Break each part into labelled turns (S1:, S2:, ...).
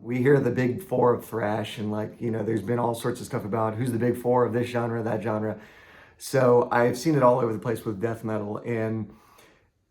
S1: We hear the big four of thrash, and like, there's been all sorts of stuff about who's the big four of this genre, that genre. So I've seen it all over the place with death metal, and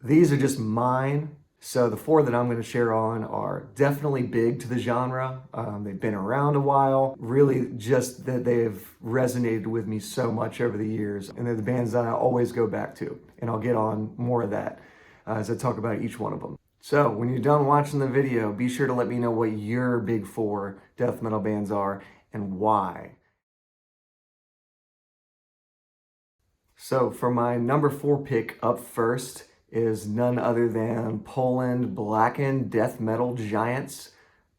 S1: these are just mine. So the four that I'm going to share on are definitely big to the genre. They've been around a while. Really, just that they've resonated with me so much over the years, and they're the bands that I always go back to. And I'll get on more of that as I talk about each one of them. So when you're done watching the video, be sure to let me know what your big four death metal bands are and why. So for my number 4 pick up first is none other than Poland blackened death metal giants,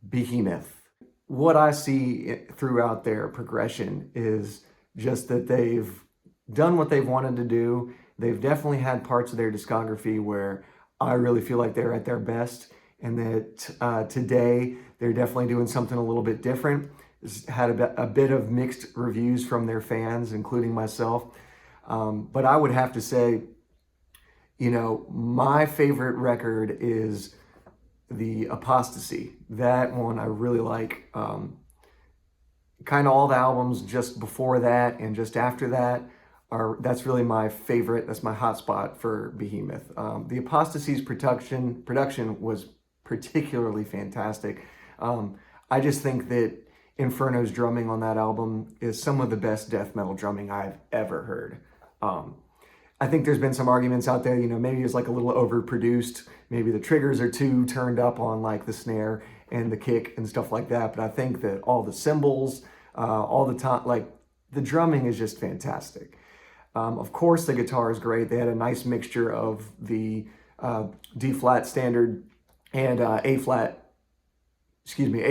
S1: Behemoth. What I see throughout their progression is just that they've done what they've wanted to do. They've definitely had parts of their discography where I really feel like they're at their best, and that today they're definitely doing something a little bit different. It's had a bit of mixed reviews from their fans, including myself. But I would have to say, my favorite record is the Apostasy. That one I really like. Kind of all the albums just before that and just after that that's really my favorite. That's my hot spot for Behemoth. The Apostasy's production was particularly fantastic. I just think that Inferno's drumming on that album is some of the best death metal drumming I've ever heard. I think there's been some arguments out there, maybe it's like a little overproduced. Maybe the triggers are too turned up on like the snare and the kick and stuff like that. But I think that all the cymbals, all the time, like the drumming is just fantastic. Of course, the guitar is great. They had a nice mixture of the D flat standard and A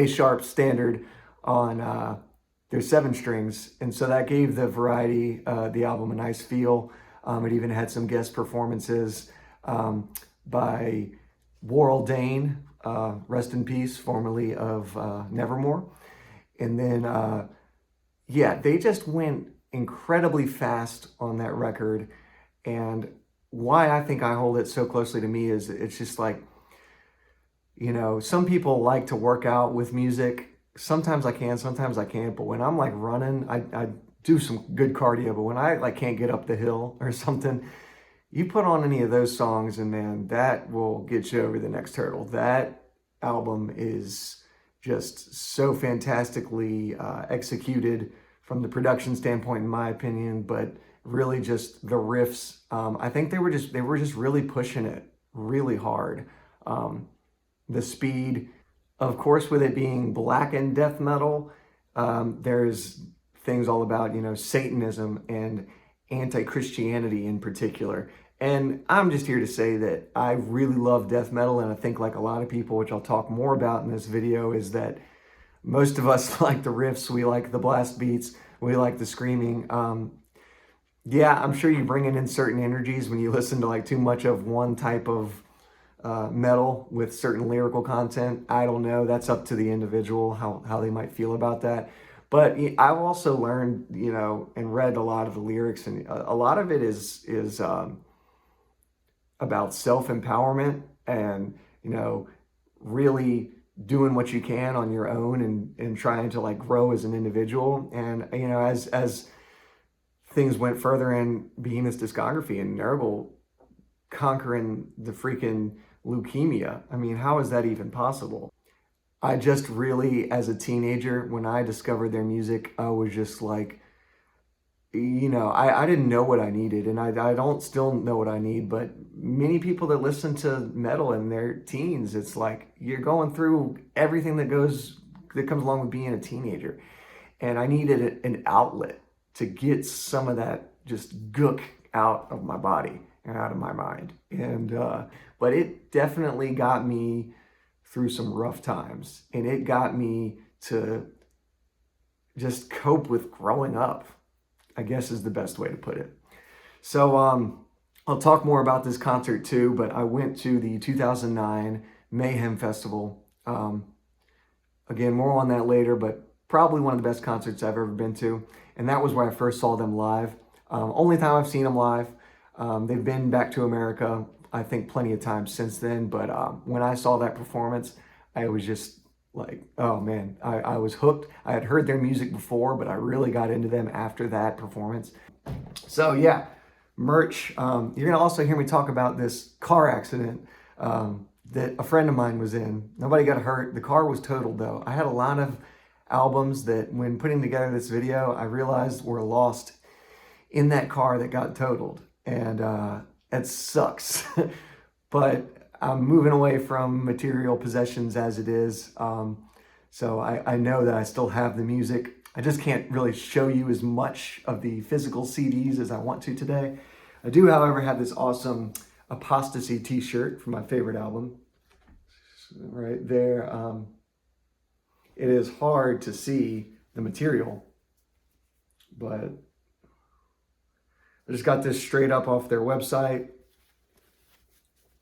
S1: sharp standard on their 7 strings. And so that gave the variety, the album, a nice feel. It even had some guest performances by Warrell Dane, rest in peace, formerly of Nevermore. And then, they just went incredibly fast on that record. And why I think I hold it so closely to me is it's just like, some people like to work out with music. Sometimes I can, sometimes I can't. But when I'm like running, I do some good cardio. But when I like can't get up the hill or something, you put on any of those songs and man, that will get you over the next hurdle. That album is just so fantastically executed from the production standpoint, in my opinion, but really just the riffs. I think they were just really pushing it really hard. The speed, of course, with it being blackened death metal, there's things all about, Satanism and anti-Christianity in particular. And I'm just here to say that I really love death metal, and I think like a lot of people, which I'll talk more about in this video, is that most of us like the riffs, we like the blast beats, we like the screaming. I'm sure you bring in certain energies when you listen to like too much of one type of metal with certain lyrical content. I don't know, that's up to the individual, how they might feel about that. But I've also learned, and read a lot of the lyrics, and a lot of it is about self-empowerment and, really doing what you can on your own and trying to like grow as an individual. And, as things went further in Behemoth's discography and Nurgle conquering the freaking leukemia, I mean, how is that even possible? I just really, as a teenager, when I discovered their music, I was just like, I didn't know what I needed, and I don't still know what I need, but many people that listen to metal in their teens, it's like you're going through everything that comes along with being a teenager. And I needed an outlet to get some of that just gook out of my body and out of my mind. And but it definitely got me through some rough times, and it got me to just cope with growing up, I guess is the best way to put it. So I'll talk more about this concert too, but I went to the 2009 Mayhem Festival. Again, more on that later, but probably one of the best concerts I've ever been to. And that was where I first saw them live. Only time I've seen them live. They've been back to America, I think, plenty of times since then. But when I saw that performance, I was just Like, oh man, I was hooked. I had heard their music before, but I really got into them after that performance. So yeah, merch. You're gonna also hear me talk about this car accident that a friend of mine was in. Nobody got hurt. The car was totaled though. I had a lot of albums that when putting together this video, I realized were lost in that car that got totaled. And it sucks. But I'm moving away from material possessions as it is. So I know that I still have the music. I just can't really show you as much of the physical CDs as I want to today. I do, however, have this awesome Apostasy t-shirt from my favorite album. Right there. It is hard to see the material, but I just got this straight up off their website.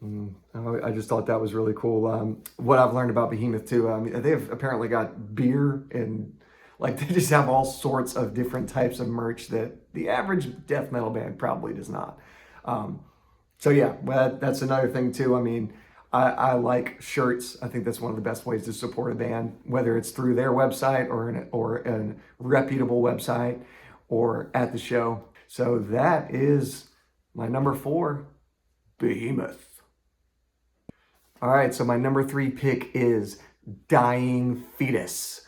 S1: I just thought that was really cool. What I've learned about Behemoth too, I mean, they've apparently got beer and like they just have all sorts of different types of merch that the average death metal band probably does not. So yeah, that's another thing too. I mean, I like shirts. I think that's one of the best ways to support a band, whether it's through their website or a reputable website or at the show. So that is my number 4, Behemoth. All right, so my number 3 pick is Dying Fetus.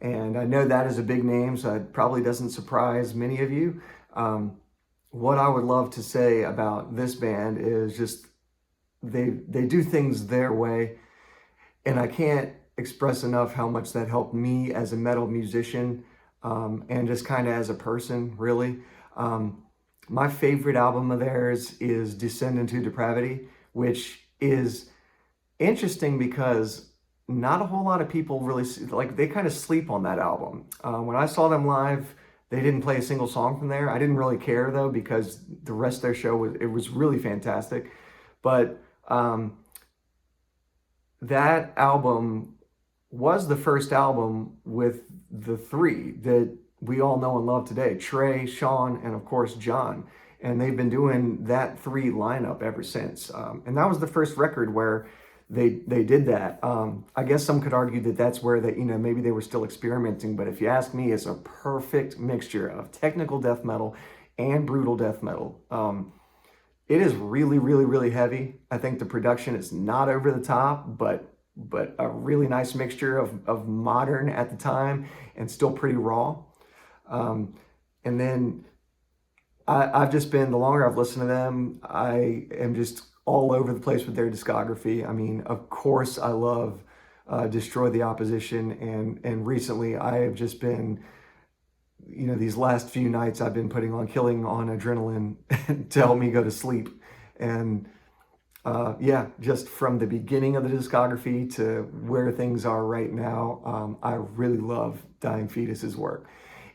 S1: And I know that is a big name, so it probably doesn't surprise many of you. What I would love to say about this band is just they do things their way. And I can't express enough how much that helped me as a metal musician and just kind of as a person, really. My favorite album of theirs is Descend into Depravity, which is interesting because not a whole lot of people really, like, they kind of sleep on that album. When I saw them live, they didn't play a single song from there. I didn't really care though, because the rest of their show was really fantastic. But that album was the first album with the 3 that we all know and love today: Trey, Sean, and of course John. And they've been doing that 3 lineup ever since. And that was the first record where they did that. I guess some could argue that that's where they, maybe they were still experimenting, but if you ask me, it's a perfect mixture of technical death metal and brutal death metal. It is really, really, really heavy. I think the production is not over the top, but a really nice mixture of modern at the time and still pretty raw. And then I've just been, the longer I've listened to them, I am just all over the place with their discography. I mean, of course, I love Destroy the Opposition, and recently I have just been, these last few nights I've been putting on Killing on Adrenaline to help me go to sleep. And yeah, just from the beginning of the discography to where things are right now, I really love Dying Fetus's work.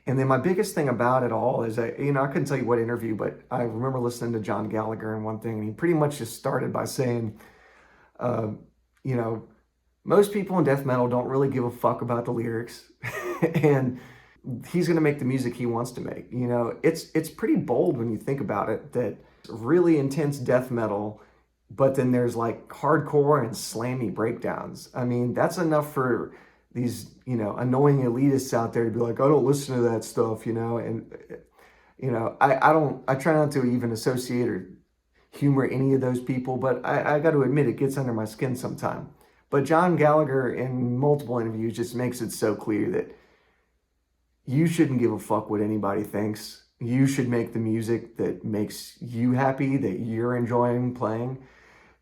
S1: And then my biggest thing about it all is, I couldn't tell you what interview, but I remember listening to John Gallagher in one thing, and he pretty much just started by saying, most people in death metal don't really give a fuck about the lyrics, and he's gonna make the music he wants to make. It's pretty bold when you think about it, that really intense death metal, but then there's like hardcore and slammy breakdowns. I mean, that's enough for these, annoying elitists out there to be like, I don't listen to that stuff, and, I try not to even associate or humor any of those people, but I got to admit, it gets under my skin sometime. But John Gallagher in multiple interviews just makes it so clear that you shouldn't give a fuck what anybody thinks. You should make the music that makes you happy, that you're enjoying playing,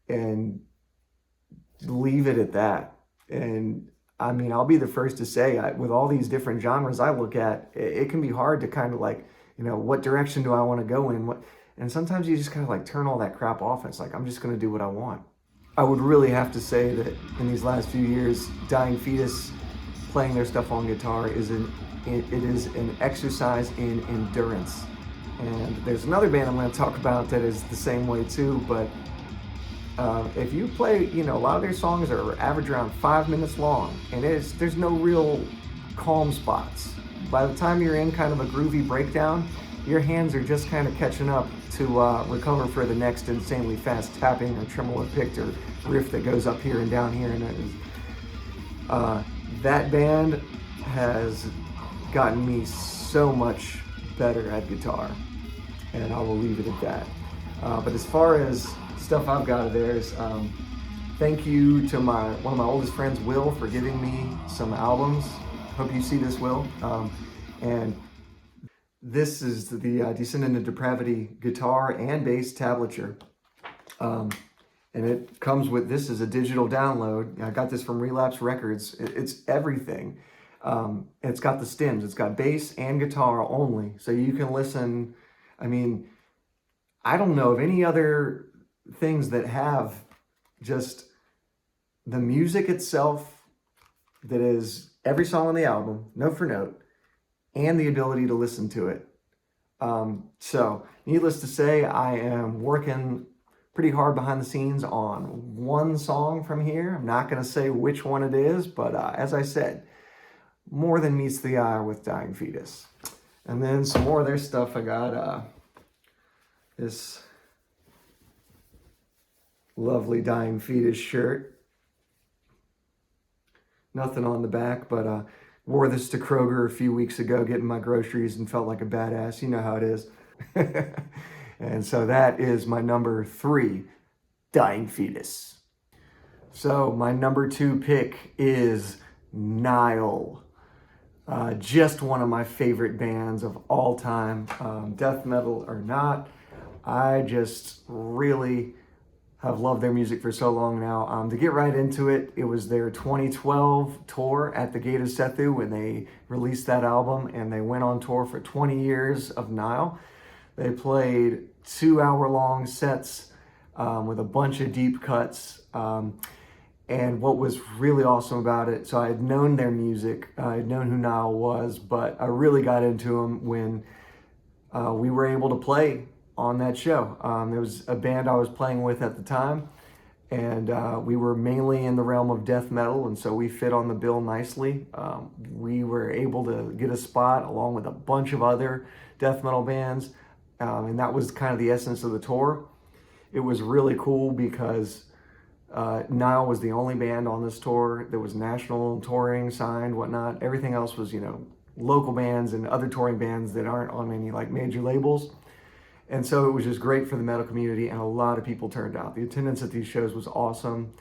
S1: and leave it at that. And I mean, I'll be the first to say, with all these different genres I look at, it can be hard to kind of like, what direction do I want to go in? And sometimes you just kind of like turn all that crap off. And it's like, I'm just going to do what I want. I would really have to say that in these last few years, Dying Fetus playing their stuff on guitar it is an exercise in endurance. And there's another band I'm going to talk about that is the same way too, but if you play, a lot of their songs are average around 5 minutes long, and there's no real calm spots. By the time you're in kind of a groovy breakdown, your hands are just kind of catching up to recover for the next insanely fast tapping or tremolo picked or riff that goes up here and down here. And that band has gotten me so much better at guitar, and I will leave it at that. But as far as stuff I've got of theirs, thank you to one of my oldest friends, Will, for giving me some albums. Hope you see this, Will. And this is the Descend into Depravity guitar and bass tablature. And it comes with, this is a digital download. I got this from Relapse Records. It's everything. It's got the stems. It's got bass and guitar only. So you can listen. I mean, I don't know of any other things that have just the music itself that is every song on the album, note for note, and the ability to listen to it. So needless to say, I am working pretty hard behind the scenes on one song from here. I'm not going to say which one it is, but as I said, more than meets the eye with Dying Fetus. And then some more of their stuff. I got this lovely Dying Fetus shirt. Nothing on the back, but wore this to Kroger a few weeks ago, getting my groceries, and felt like a badass. You know how it is. And so that is my number 3, Dying Fetus. So my number 2 pick is Nile. Just one of my favorite bands of all time, death metal or not. I just really have loved their music for so long now. To get right into it, it was their 2012 tour at the Gate of Sethu when they released that album, and they went on tour for 20 years of Nile. They played 2-hour-long sets with a bunch of deep cuts. And what was really awesome about it, so I had known their music, I had known who Nile was, but I really got into them when we were able to play on that show. There was a band I was playing with at the time, and we were mainly in the realm of death metal, and so we fit on the bill nicely. We were able to get a spot along with a bunch of other death metal bands, and that was kind of the essence of the tour. It was really cool because Nile was the only band on this tour that was national touring, signed, whatnot. Everything else was, local bands and other touring bands that aren't on any major labels. And so it was just great for the metal community, and a lot of people turned out. The attendance at these shows was awesome,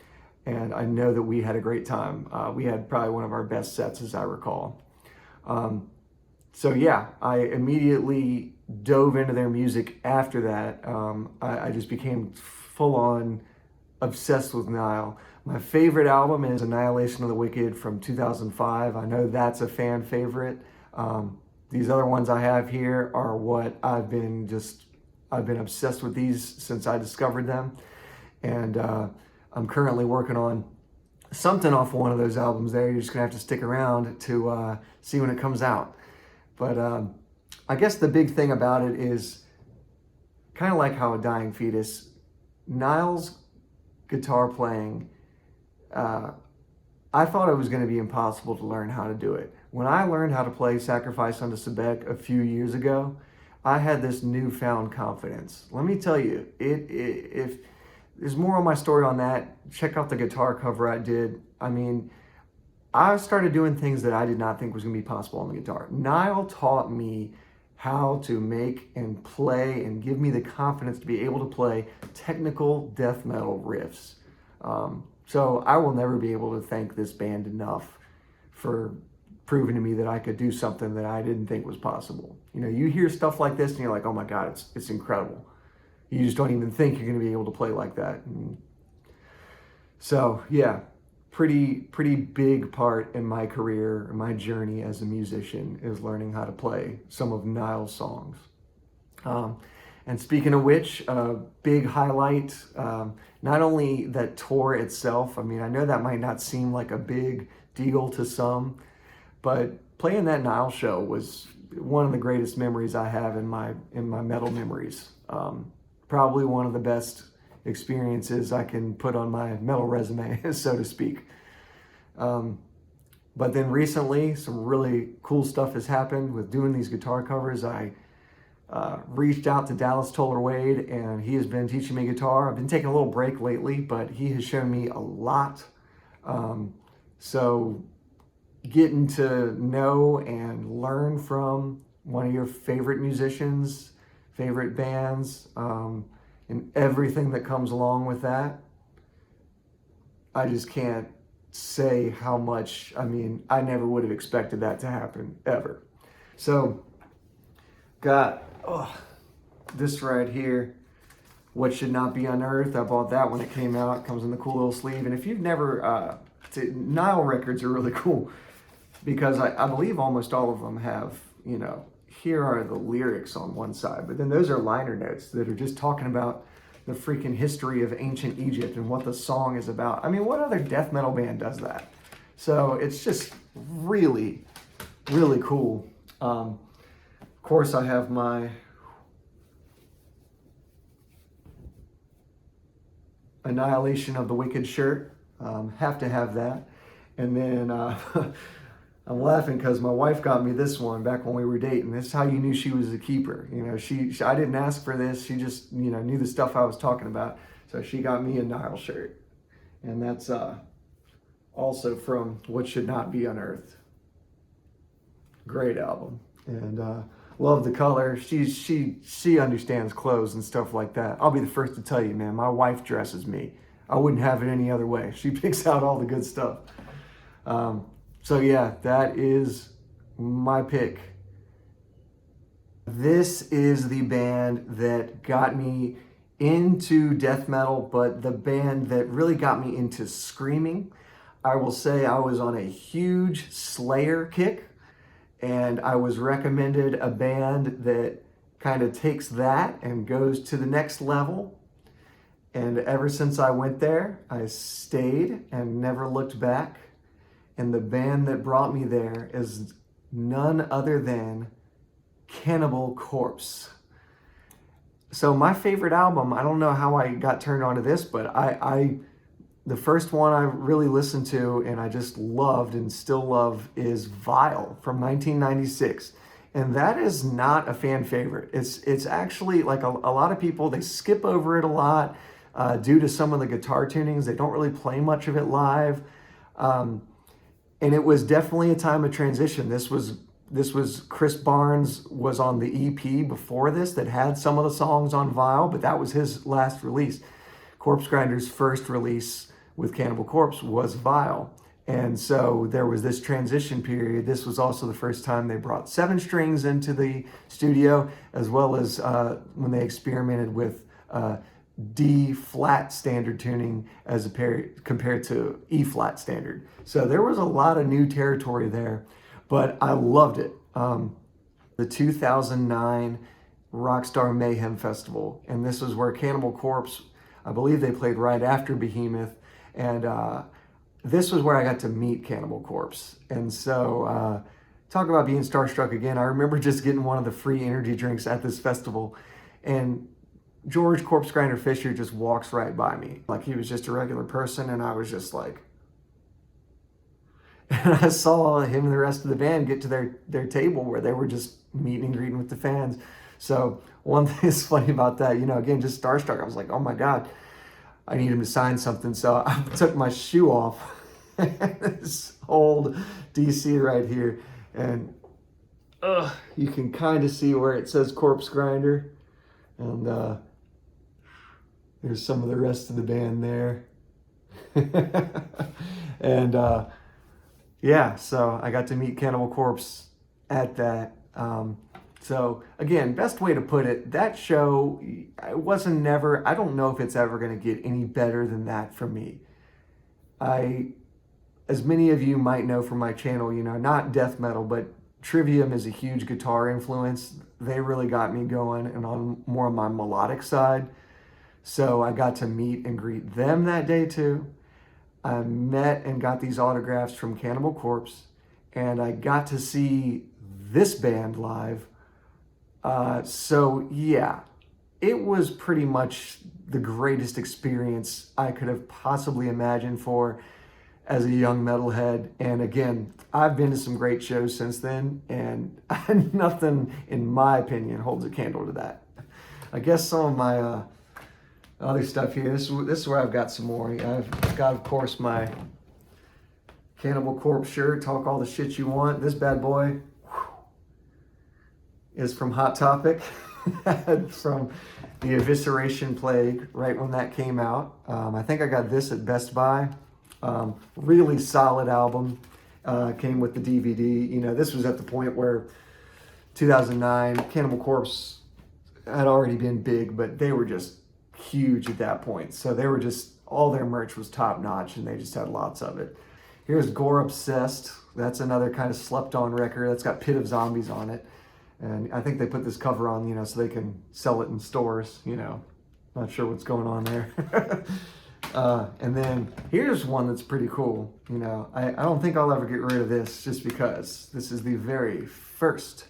S1: and I know that we had a great time. We had probably one of our best sets, as I recall. So yeah, I immediately dove into their music after that. I just became full-on obsessed with Nile. My favorite album is Annihilation of the Wicked from 2005. I know that's a fan favorite. These other ones I have here are what I've been obsessed with these since I discovered them. And I'm currently working on something off one of those albums there. You're just gonna have to stick around to see when it comes out. But I guess the big thing about it is kind of like how a Dying Fetus, Nile's guitar playing, I thought it was going to be impossible to learn how to do it. When I learned how to play Sacrifice unto Sebek a few years ago, I had this newfound confidence. Let me tell you, if there's more on my story on that, check out the guitar cover I did. I mean, I started doing things that I did not think was going to be possible on the guitar. Nile taught me how to make and play and give me the confidence to be able to play technical death metal riffs. So I will never be able to thank this band enough for proving to me that I could do something that I didn't think was possible. You hear stuff like this and you're like, oh my God, it's incredible. You just don't even think you're going to be able to play like that. And so yeah, pretty big part in my career, my journey as a musician, is learning how to play some of Nile's songs. And speaking of which, big highlight, not only that tour itself, I mean, I know that might not seem like a big deal to some, but playing that Nile show was one of the greatest memories I have in my metal memories. Probably one of the best experiences I can put on my metal resume, so to speak. But then recently, some really cool stuff has happened with doing these guitar covers. I reached out to Dallas Toller Wade, and he has been teaching me guitar. I've been taking a little break lately, but he has shown me a lot. So getting to know and learn from one of your favorite musicians, favorite bands, and everything that comes along with that. I just can't say how much, I mean, I never would have expected that to happen, ever. So, got this right here, What Should Not Be Unearthed. I bought that when it came out. It comes in the cool little sleeve. And if you've never, Nile records are really cool because I believe almost all of them have, you know, here are the lyrics on one side, but then those are liner notes that are just talking about the freaking history of ancient Egypt and what the song is about. I mean, what other death metal band does that? So it's just really, really cool. Of course, I have my Annihilation of the Wicked shirt. Have to have that. And then I'm laughing because my wife got me this one back when we were dating. This is how you knew she was a keeper. You know, I didn't ask for this. She just, you know, knew the stuff I was talking about. So she got me a Nile shirt. And that's also from What Should Not Be Unearthed. Great album. And love the color. She understands clothes and stuff like that. I'll be the first to tell you, man, my wife dresses me. I wouldn't have it any other way. She picks out all the good stuff. So yeah, that is my pick. This is the band that got me into death metal, but the band that really got me into screaming. I will say I was on a huge Slayer kick, and I was recommended a band that kind of takes that and goes to the next level. And ever since I went there, I stayed and never looked back. And the band that brought me there is none other than Cannibal Corpse. So my favorite album, I don't know how I got turned on to this, but the first one I really listened to and I just loved and still love is Vile from 1996. And that is not a fan favorite. It's actually like a lot of people, they skip over it a lot due to some of the guitar tunings. They don't really play much of it live. And it was definitely a time of transition. This was Chris Barnes was on the EP before this that had some of the songs on Vile, but that was his last release. Corpse Grinder's first release with Cannibal Corpse was Vile. And so there was this transition period. This was also the first time they brought 7 strings into the studio, as well as when they experimented with D flat standard tuning as compared to E flat standard. So there was a lot of new territory there, but I loved it. The 2009 Rockstar Mayhem Festival, and this was where Cannibal Corpse, I believe they played right after Behemoth, and this was where I got to meet Cannibal Corpse. And so talk about being starstruck again. I remember just getting one of the free energy drinks at this festival, and George Corpse Grinder Fisher just walks right by me. Like he was just a regular person, and I was just like, and I saw him and the rest of the band get to their table where they were just meeting and greeting with the fans. So one thing that's funny about that, you know, again, just starstruck. I was like, oh my God, I need him to sign something. So I took my shoe off, this old DC right here, and you can kind of see where it says Corpse Grinder. And there's some of the rest of the band there. And yeah, so I got to meet Cannibal Corpse at that. So again, best way to put it, that show, I don't know if it's ever going to get any better than that for me. As many of you might know from my channel, you know, not death metal, but Trivium is a huge guitar influence. They really got me going and on more on my melodic side. So I got to meet and greet them that day too. I met and got these autographs from Cannibal Corpse, and I got to see this band live. So yeah, it was pretty much the greatest experience I could have possibly imagined for as a young metalhead. And again, I've been to some great shows since then, and nothing, in my opinion, holds a candle to that. I guess some of my other stuff here, this is where I've got some more. I've got, of course, my Cannibal Corpse shirt, talk all the shit you want. This bad boy is from Hot Topic, from the Evisceration Plague, right when that came out. I think I got this at Best Buy. Really solid album. Came with the DVD. You know, this was at the point where 2009, Cannibal Corpse had already been big, but they were just huge at that point. So they were just, all their merch was top notch and they just had lots of it. Here's Gore Obsessed. That's another kind of slept on record. That's got Pit of Zombies on it. And I think they put this cover on, you know, so they can sell it in stores, you know. Not sure what's going on there. And then here's one that's pretty cool. You know, I don't think I'll ever get rid of this just because this is the very first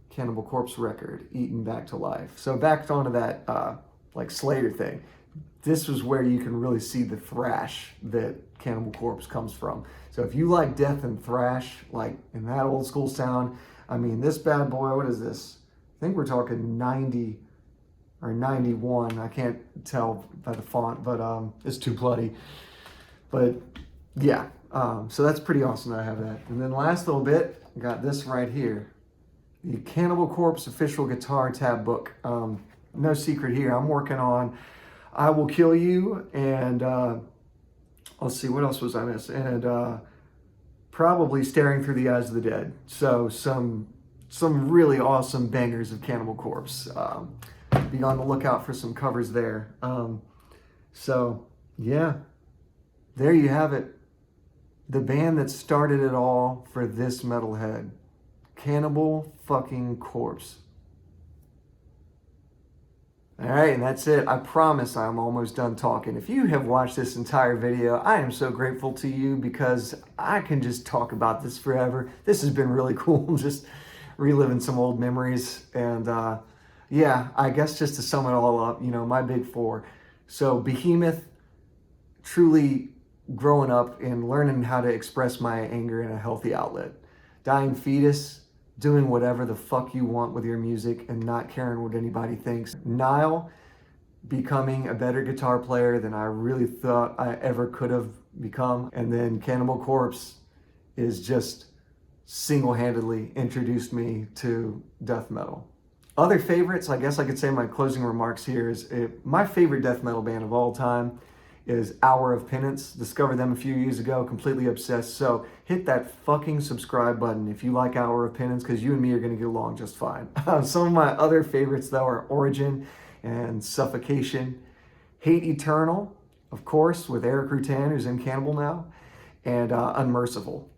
S1: Cannibal Corpse record, Eaten Back to Life. So back onto that like Slayer thing. This was where you can really see the thrash that Cannibal Corpse comes from. So if you like death and thrash, like in that old school sound, I mean, this bad boy, what is this? I think we're talking 90 or 91. I can't tell by the font, but it's too bloody. But yeah, so that's pretty awesome that I have that. And then last little bit, I got this right here. The Cannibal Corpse official guitar tab book. No secret here, I'm working on I Will Kill You, and let's see, what else was I missing? And probably Staring Through the Eyes of the Dead. So some really awesome bangers of Cannibal Corpse. Be on the lookout for some covers there. So yeah, there you have it. The band that started it all for this metalhead. Cannibal fucking Corpse. All right, and that's it. I promise I'm almost done talking. If you have watched this entire video, I am so grateful to you because I can just talk about this forever. This has been really cool, just reliving some old memories. And yeah, I guess just to sum it all up, you know, my big four. So Behemoth, truly growing up and learning how to express my anger in a healthy outlet. Dying Fetus, doing whatever the fuck you want with your music and not caring what anybody thinks. Nile, becoming a better guitar player than I really thought I ever could have become. And then Cannibal Corpse is just single-handedly introduced me to death metal. Other favorites, I guess I could say my closing remarks here is my favorite death metal band of all time is Hour of Penance. Discovered them a few years ago, completely obsessed. So hit that fucking subscribe button if you like Hour of Penance, because you and me are going to get along just fine. Some of my other favorites, though, are Origin and Suffocation. Hate Eternal, of course, with Eric Rutan, who's in Cannibal now, and Unmerciful.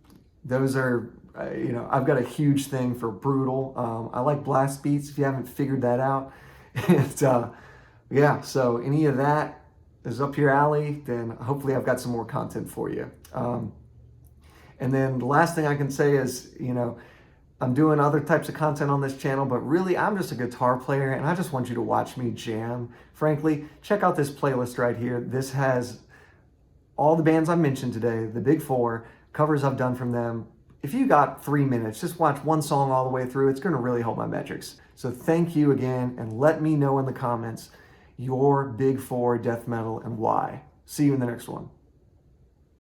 S1: Those are, you know, I've got a huge thing for brutal. I like blast beats, if you haven't figured that out. And yeah, so any of that is up your alley, then hopefully I've got some more content for you. And then the last thing I can say is, you know, I'm doing other types of content on this channel, but really I'm just a guitar player and I just want you to watch me jam. Frankly, check out this playlist right here. This has all the bands I mentioned today, the big four, covers I've done from them. If you got 3 minutes, just watch one song all the way through. It's going to really help my metrics. So thank you again, and let me know in the comments your big four death metal and why. See you in the next one.